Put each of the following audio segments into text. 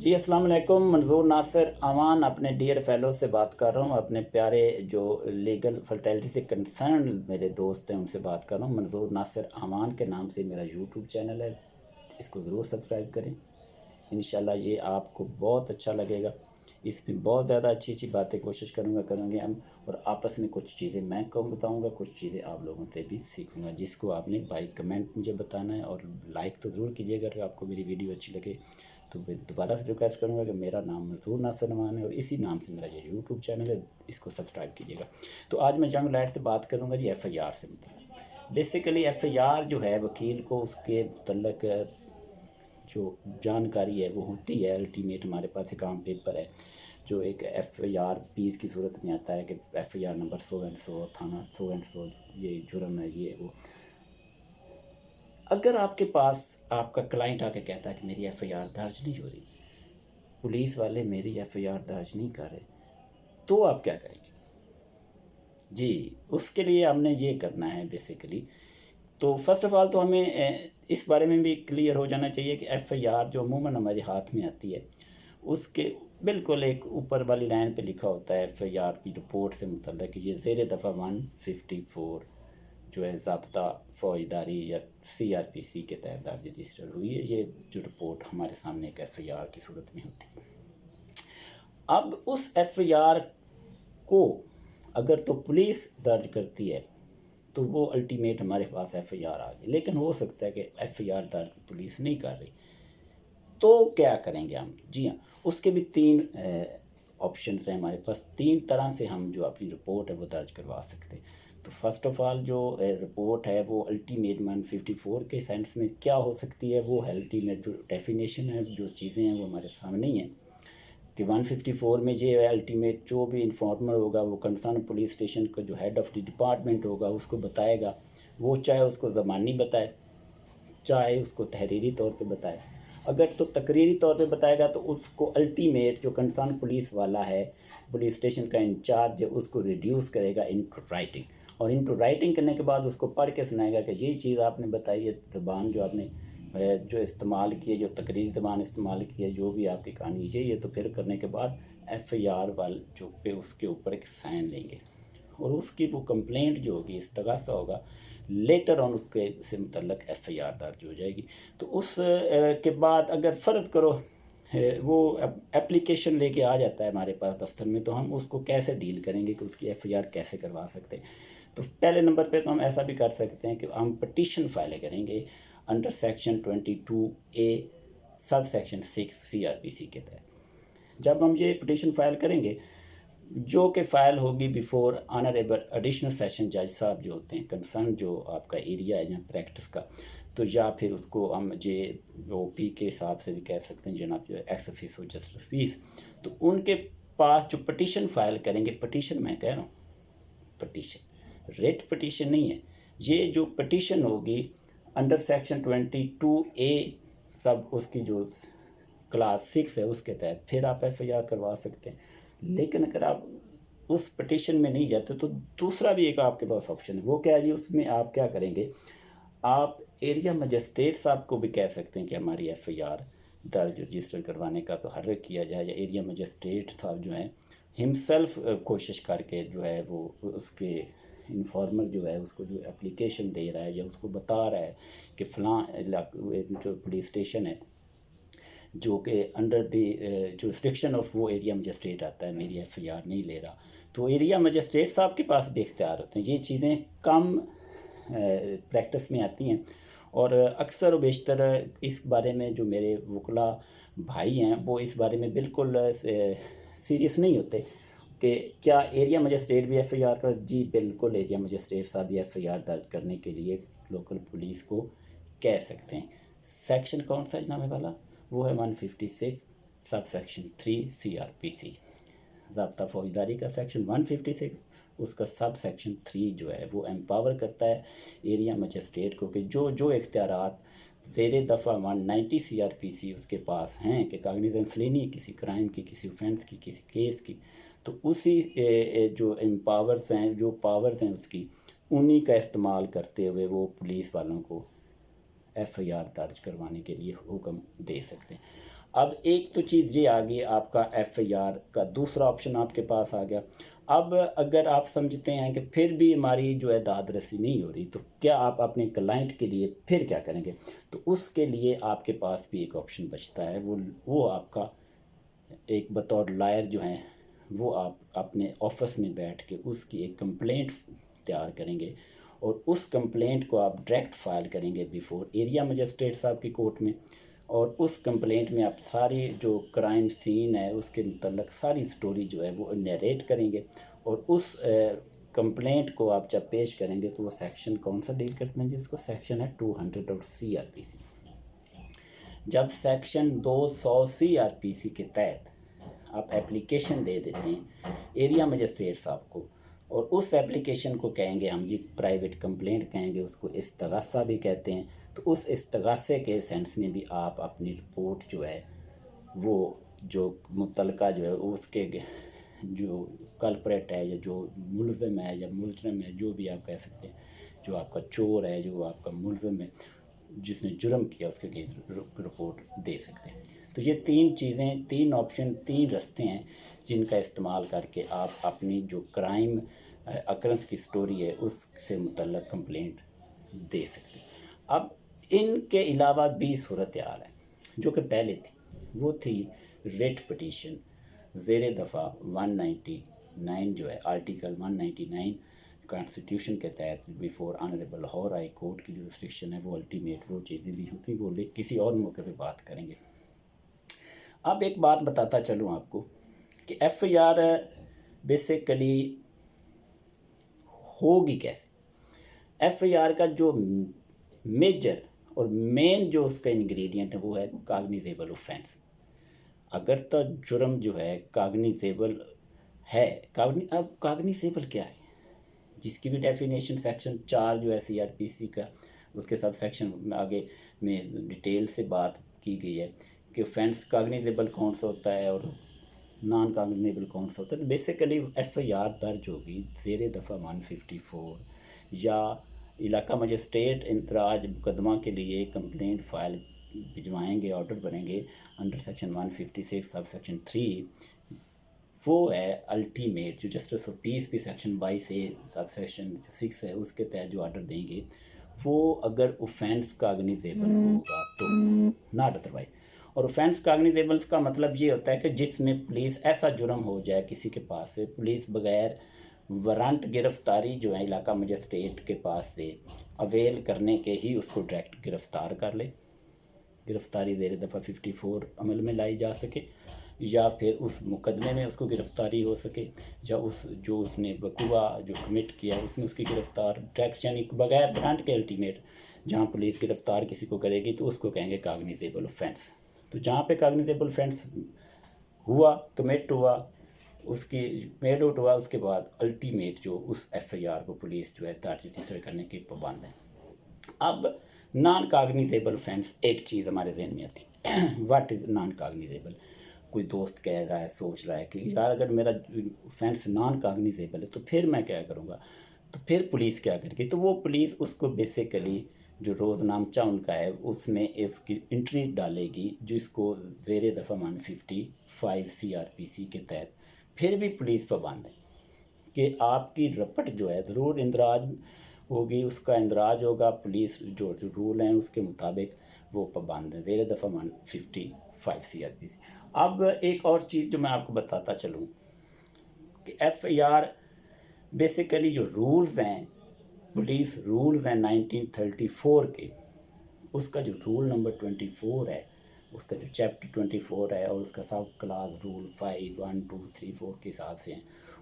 جی السلام علیکم، منظور ناصر امان اپنے ڈیئر فیلو سے بات کر رہا ہوں، اپنے پیارے جو لیگل فرٹیلٹی سے کنسرن میرے دوست ہیں ان سے بات کر رہا ہوں۔ منظور ناصر امان کے نام سے میرا یوٹیوب چینل ہے، اس کو ضرور سبسکرائب کریں، انشاءاللہ یہ آپ کو بہت اچھا لگے گا۔ اس میں بہت زیادہ اچھی باتیں کوشش کریں گے ہم، اور آپس میں کچھ چیزیں میں بتاؤں گا، کچھ چیزیں آپ لوگوں سے بھی سیکھوں گا، جس کو آپ نے بائی کمنٹ مجھے بتانا ہے، اور لائک تو ضرور کیجیے گا اگر آپ کو میری ویڈیو اچھی لگے تو میں دوبارہ سے ریکویسٹ کروں گا کہ میرا نام منظور ناصر امان ہے اور اسی نام سے میرا یہ یوٹیوب چینل ہے، اس کو سبسکرائب کیجیے گا۔ تو آج میں جنگ لائٹ سے بات کروں گا جی ایف آئی آر سے متعلق۔ بیسیکلی ایف آئی آر جو ہے وکیل کو اس کے متعلق جو جانکاری ہے وہ ہوتی ہے، الٹیمیٹ ہمارے پاس ایک عام پیپر ہے جو ایک ایف آئی آر پیس کی صورت میں آتا ہے کہ ایف آئی آر نمبر 100 تھانہ 100 یہ جرم ہے یہ وہ۔ اگر آپ کے پاس آپ کا کلائنٹ آ کے کہتا ہے کہ میری ایف آئی آر درج نہیں ہو رہی، پولیس والے میری ایف آئی آر درج نہیں کر رہے، تو آپ کیا کریں گے؟ جی اس کے لیے ہم نے یہ کرنا ہے بیسیکلی، تو فرسٹ آف آل تو ہمیں اس بارے میں بھی کلیئر ہو جانا چاہیے کہ ایف آئی آر جو عموماً ہمارے ہاتھ میں آتی ہے اس کے بالکل ایک اوپر والی لائن پہ لکھا ہوتا ہے ایف آئی آر کی رپورٹ سے متعلق یہ زیر دفعہ 154 جو ہے ضابطہ فوجداری یا سی آر پی سی کے تحت درج رجسٹر ہوئی ہے، یہ جو رپورٹ ہمارے سامنے ایک ایف آئی آر کی صورت میں ہوتی ہے۔ اب اس ایف آئی آر کو اگر تو پولیس درج کرتی ہے تو وہ الٹیمیٹ ہمارے پاس ایف آئی آر آ گئی، لیکن ہو سکتا ہے کہ ایف آئی آر درج پولیس نہیں کر رہی، تو کیا کریں گے ہم؟ جی ہاں، اس کے بھی 3 آپشنز ہیں ہمارے پاس، 3 طرح سے ہم جو اپنی رپورٹ ہے وہ درج کروا سکتے ہیں۔ تو فرسٹ آف آل جو رپورٹ ہے وہ الٹیمیٹ 154 کے سینس میں کیا ہو سکتی ہے، وہ ہے الٹیمیٹ جو ڈیفینیشن ہے، جو چیزیں ہیں وہ ہمارے سامنے ہی ہیں کہ 154 میں یہ ہے الٹیمیٹ جو بھی انفارمر ہوگا وہ کنسرن پولیس اسٹیشن کا جو ہیڈ آف دی ڈپارٹمنٹ ہوگا اس کو بتائے گا، وہ چاہے اس کو زبانی بتائے چاہے اس کو تحریری طور پہ بتائے۔ اگر تو تقریری طور پہ بتائے گا تو اس کو الٹیمیٹ جو کنسرن پولیس والا ہے، پولیس اسٹیشن کا انچارج ہے، اس کو ریڈیوس کرے گا انٹو رائٹنگ، اور انٹو رائٹنگ کرنے کے بعد اس کو پڑھ کے سنائے گا کہ یہ چیز آپ نے بتائی ہے، زبان جو آپ نے جو استعمال کی ہے، جو تقریری زبان استعمال کی ہے، جو بھی آپ کی کہانی یہ تو پھر کرنے کے بعد ایف آئی آر والے جو پہ اس کے اوپر ایک سائن لیں گے، اور اس کی وہ کمپلینٹ جو ہوگی استغاثہ ہوگا، لیٹر آن اس کے سے متعلق ایف آئی آر درج ہو جائے گی۔ تو اس کے بعد اگر فرض کرو وہ اپلیکیشن لے کے آ جاتا ہے ہمارے پاس دفتر میں، تو ہم اس کو کیسے ڈیل کریں گے کہ اس کی ایف آئی آر کیسے کروا سکتے ہیں؟ تو پہلے نمبر پہ تو ہم ایسا بھی کر سکتے ہیں کہ ہم پٹیشن فائل کریں گے under section 22A sub section 6 C R P C کے تحت۔ جب ہم یہ پٹیشن فائل کریں گے جو کہ فائل ہوگی بیفور آنریبل ایڈیشنل سیشن جج صاحب جو ہوتے ہیں کنسرن جو آپ کا ایریا ہے جہاں پریکٹس کا، تو یا پھر اس کو ہم جے او پی کے حساب سے بھی کہہ سکتے ہیں جناب جو ایکس آفیسو جسٹس آفیس، تو ان کے پاس جو پٹیشن فائل کریں گے، پٹیشن میں کہہ رہا ہوں پٹیشن ریٹ پٹیشن نہیں ہے، یہ جو پٹیشن ہوگی انڈر سیکشن 22A سب اس کی جو کلاس 6 ہے اس کے تحت پھر آپ ایف آئی آر کروا سکتے ہیں۔ لیکن اگر آپ اس پٹیشن میں نہیں جاتے تو دوسرا بھی ایک آپ کے پاس آپشن ہے، وہ کیا ہے جی؟ اس میں آپ کیا کریں گے، آپ ایریا مجسٹریٹ صاحب کو بھی کہہ سکتے ہیں کہ ہماری ایف آئی آر درج رجسٹر کروانے کا تو حرک کیا جائے، یا ایریا مجسٹریٹ صاحب جو ہیں ہم سیلف کوشش کر کے جو ہے وہ اس کے انفارمر جو ہے اس کو جو اپلیکیشن دے رہا ہے یا اس کو بتا رہا ہے کہ فلاں جو پولیس اسٹیشن ہے جو کہ انڈر دی جورسڈکشن آف وہ ایریا مجسٹریٹ آتا ہے، میری ایف آئی آر نہیں لے رہا، تو ایریا مجسٹریٹ صاحب کے پاس بھی اختیار ہوتے ہیں۔ یہ چیزیں کم پریکٹس میں آتی ہیں، اور اکثر و بیشتر اس بارے میں جو میرے وکلا بھائی ہیں وہ اس بارے میں بالکل سیریس نہیں ہوتے کہ کیا ایریا مجسٹریٹ بھی ایف آئی آر کر؟ جی بالکل، ایریا مجسٹریٹ صاحب بھی ایف آئی آر درج کرنے کے لیے لوکل پولیس کو کہہ سکتے ہیں۔ سیکشن کون سا جناب والا؟ وہ ہے 156 سب سیکشن 3 سی آر پی سی، ضابطہ فوجداری کا سیکشن 156، اس کا سب سیکشن 3 جو ہے وہ ایمپاور کرتا ہے ایریا مجسٹریٹ کو کہ جو اختیارات زیر دفعہ 190 سی آر پی سی اس کے پاس ہیں کہ کاگنیزنس لینی ہے کسی کرائم کی، کسی اوفینس کی، کسی کیس کی، تو اسی جو امپاورز ہیں، جو پاورز ہیں اس کی، انہی کا استعمال کرتے ہوئے وہ پولیس والوں کو ایف آئی آر درج کروانے کے لیے حکم دے سکتے ہیں۔ اب ایک تو چیز یہ آ گئی آپ کا ایف آئی آر کا دوسرا آپشن آپ کے پاس آ گیا. اب اگر آپ سمجھتے ہیں کہ پھر بھی ہماری جو ہے داد رسی نہیں ہو رہی تو کیا آپ اپنے کلائنٹ کے لیے پھر کیا کریں گے؟ تو اس کے لیے آپ کے پاس بھی ایک آپشن بچتا ہے، وہ آپ کا ایک بطور لائر جو ہیں وہ آپ اپنے آفس میں بیٹھ کے اس کی ایک کمپلینٹ تیار کریں گے، اور اس کمپلینٹ کو آپ ڈائریکٹ فائل کریں گے بیفور ایریا مجسٹریٹ صاحب کی کورٹ میں. اور اس کمپلینٹ میں آپ ساری جو کرائم سین ہے اس کے متعلق ساری سٹوری جو ہے وہ نیریٹ کریں گے، اور اس کمپلینٹ کو آپ جب پیش کریں گے تو وہ سیکشن کون سا ڈیل کرتے ہیں؟ جس کو سیکشن ہے 200 اور CRPC. جب سیکشن 200 CRPC کے تحت آپ اپلیکیشن دے دیتے ہیں ایریا مجسٹریٹ صاحب کو، اور اس ایپلیکیشن کو کہیں گے ہم جی پرائیویٹ کمپلینٹ کہیں گے، اس کو استغاثہ بھی کہتے ہیں، تو اس استغاثے کے سینس میں بھی آپ اپنی رپورٹ جو ہے وہ جو متعلقہ جو ہے اس کے جو کلپریٹ ہے یا جو ملزم ہے یا ملزم ہے جو بھی آپ کہہ سکتے ہیں، جو آپ کا چور ہے جو آپ کا ملزم ہے جس نے جرم کیا اس کے رپورٹ دے سکتے ہیں. تو یہ تین چیزیں، تین آپشن، تین رستے ہیں جن کا استعمال کر کے آپ اپنی جو کرائم اکرنس کی سٹوری ہے اس سے متعلق کمپلینٹ دے سکتے ہیں. اب ان کے علاوہ بھی صورتحال ہے جو کہ پہلے تھی، وہ تھی ریٹ پٹیشن زیر دفعہ 199 جو ہے آرٹیکل 199 کانسٹیٹیوشن کے تحت before honourable Lahore high court کی جو ریسٹرکشن ہے وہ الٹیمیٹ وہ چیزیں بھی ہوتی ہیں، وہ کسی اور موقع پہ بات کریں گے. اب ایک بات بتاتا چلوں آپ کو کہ ایف آئی آر بیسیکلی ہوگی کیسے. ایف آئی آر کا جو میجر اور مین جو اس کا انگریڈینٹ ہے وہ ہے کاگنیزیبل اوفینس. اگر تو جرم جو ہے کاگنیزیبل ہے، اب کاگنیزیبل کیا ہے جس کی بھی ڈیفینیشن سیکشن 4 جو ہے CRPC کا اس کے سب سیکشن آگے میں ڈیٹیل سے بات کی گئی ہے کہ اوفینس کاگنیزیبل کون سا ہوتا ہے اور نان کاگنیزیبل کون سا ہوتا ہے. بیسیکلی ایف آئی آر درج ہوگی زیر دفعہ 154 یا علاقہ مجسٹریٹ اندراج مقدمہ کے لیے کمپلینٹ فائل بھجوائیں گے، آرڈر بنیں گے انڈر سیکشن 156 سب سیکشن 3، وہ ہے الٹیمیٹ جو جسٹس آف پیس کی سیکشن 22 سے سب سیکشن 6 ہے اس کے تحت جو آرڈر دیں گے، وہ اگر اوفینس کاگنیزیبل ہوگا تو ناٹ ادروائز. اور اوفینس کاگنیزیبلس کا مطلب یہ ہوتا ہے کہ جس میں پولیس ایسا جرم ہو جائے کسی کے پاس سے، پولیس بغیر وارنٹ گرفتاری جو ہے علاقہ مجسٹریٹ کے پاس سے اویل کرنے کے ہی اس کو ڈائریکٹ گرفتار کر لے، گرفتاری زیر دفعہ 54 عمل میں لائی جا سکے، یا پھر اس مقدمے میں اس کو گرفتاری ہو سکے، یا اس جو اس نے وقوع جو کمٹ کیا اس میں اس کی گرفتار ڈائریکٹ یعنی بغیر وارنٹ کے الٹیمیٹ جہاں پولیس گرفتار کسی کو کرے گی تو اس کو کہیں گے کاگنیزیبل اوفینس. تو جہاں پہ کاگنیزیبل اوفینس ہوا، کمٹ ہوا، اس کی میڈ آؤٹ ہوا، اس کے بعد الٹیمیٹ جو اس ایف آئی آر کو پولیس جو ہے درج تیسرے کرنے کی پابند ہے. اب نان کاگنیزیبل اوفینس ایک چیز ہمارے ذہن میں آتی ہے، واٹ از نان کاگنیزیبل. کوئی دوست کہہ رہا ہے، سوچ رہا ہے کہ یار اگر میرا اوفینس نان کاگنیزیبل ہے تو پھر میں کیا کروں گا، تو پھر پولیس کیا کرے گی. تو وہ پولیس اس کو بیسیکلی جو روز نامچہ ان کا ہے اس میں اس کی انٹری ڈالے گی جس کو زیر دفعہ 155 CRPC کے تحت پھر بھی پولیس پابند ہے کہ آپ کی رپٹ جو ہے ضرور اندراج ہوگی، اس کا اندراج ہوگا، پولیس جو رول ہیں اس کے مطابق وہ پابند ہیں زیر دفعہ 155 CRPC. اب ایک اور چیز جو میں آپ کو بتاتا چلوں کہ ایف آئی آر بیسیکلی جو رولز ہیں، پولیس رولز ہیں 1934 کے، اس کا جو رول نمبر 24 ہے، اس کا جو چیپٹر 24 ہے اور اس کا سب کلاس رول 5 1 2 3 4 کے حساب سے ہیں،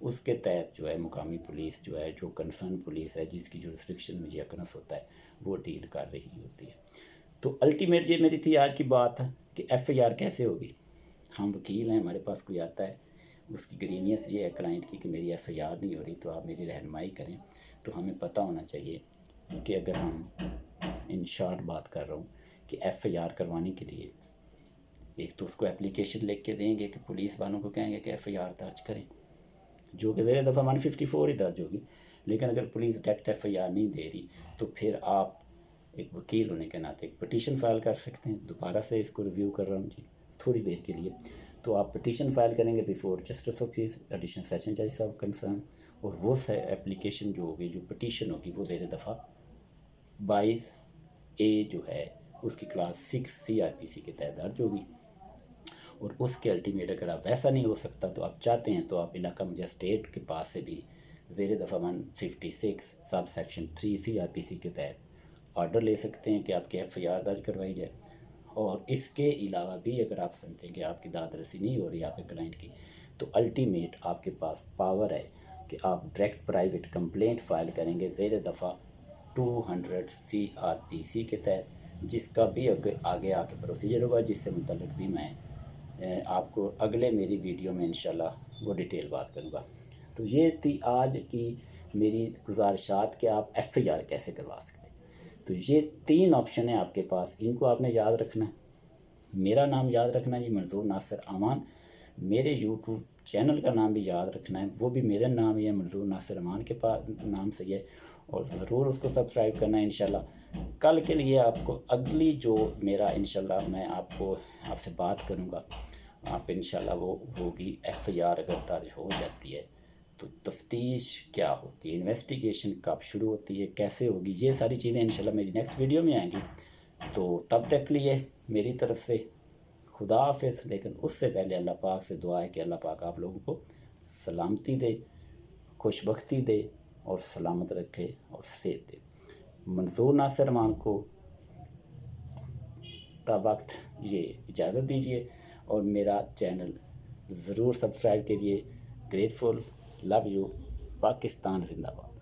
اس کے تحت جو ہے مقامی پولیس جو ہے جو کنسرن پولیس ہے جس کی جو ریسٹرکشن میں یہ اکرنس ہوتا ہے وہ ڈیل کر رہی ہوتی ہے. تو الٹیمیٹ یہ میری تھی آج کی بات کہ ایف آئی آر کیسے ہوگی. ہم وکیل ہیں، ہمارے پاس کوئی آتا ہے، اس کی گرینیس یہ ہے کلائنٹ کی کہ میری ایف آئی آر نہیں ہو رہی تو آپ میری رہنمائی کریں. تو ہمیں پتہ ہونا چاہیے کہ اگر ہم ان شارٹ بات کر رہا ہوں کہ ایف آئی آر کروانے کے لیے ایک تو اس کو اپلیکیشن لکھ کے دیں گے کہ پولیس والوں کو کہیں گے کہ ایف آئی آر درج کریں، جو کہ زیر دفعہ 154 ہی درج ہوگی. لیکن اگر police direct F I R نہیں دے رہی تو پھر آپ ایک وکیل ہونے کے ناطے ایک پٹیشن فائل کر سکتے ہیں. دوبارہ سے اس کو ریویو کر رہا ہوں جی. تھوڑی دیر کے لیے، تو آپ پٹیشن فائل کریں گے before justice office additional session جج صاحب کنسرن، اور وہ اپلیکیشن جو ہوگی، جو پٹیشن ہوگی، وہ زیر دفعہ 22A جو ہے اس کی کلاس 6 CRPC کے تحت درج ہوگی، اور اس کے الٹیمیٹ اگر آپ ویسا نہیں ہو سکتا تو آپ چاہتے ہیں تو آپ علاقہ مجسٹریٹ کے پاس سے بھی زیر دفعہ 156 سب سیکشن 3 CRPC کے تحت آرڈر لے سکتے ہیں کہ آپ کی FIR درج کروائی جائے۔ اور اس کے علاوہ بھی اگر آپ سمجھیں کہ آپ کی داد رسی نہیں ہو رہی آپ کے کلائنٹ کی، تو الٹیمیٹ آپ کے پاس پاور ہے کہ آپ ڈائریکٹ پرائیویٹ کمپلینٹ فائل کریں گے زیر دفعہ 200 CRPC کے تحت، جس کا بھی آگے آ کے پروسیجر ہوگا، جس سے متعلق بھی میں آپ کو اگلے میری ویڈیو میں انشاءاللہ وہ ڈیٹیل بات کروں گا۔ تو یہ تھی آج کی میری گزارشات کہ آپ FIR کیسے کروا سکتے ہیں۔ تو یہ 3 آپشن ہیں آپ کے پاس، ان کو آپ نے یاد رکھنا ہے۔ میرا نام یاد رکھنا ہے جی منظور ناصر امان، میرے یوٹیوب چینل کا نام بھی یاد رکھنا ہے، وہ بھی میرا نام ہی ہے، منظور ناصر امان کے پاس نام سے ہے، اور ضرور اس کو سبسکرائب کرنا ہے انشاءاللہ۔ کل کے لیے آپ کو اگلی جو میرا انشاءاللہ میں آپ سے بات کروں گا، آپ انشاءاللہ وہ ہوگی FIR اگر درج ہو جاتی ہے تو تفتیش کیا ہوتی ہے، انویسٹیگیشن کب شروع ہوتی ہے، کیسے ہوگی، یہ ساری چیزیں انشاءاللہ میری نیکسٹ ویڈیو میں آئیں گی۔ تو تب تک لیے میری طرف سے خدا حافظ، لیکن اس سے پہلے اللہ پاک سے دعا ہے کہ اللہ پاک آپ لوگوں کو سلامتی دے، خوش بختی دے، اور سلامت رکھے اور صحت دے۔ منظور ناصر امان کو تا وقت یہ اجازت دیجیے، اور میرا چینل ضرور سبسکرائب کیجیے۔ گریٹفل، لو یو، پاکستان زندہ باد۔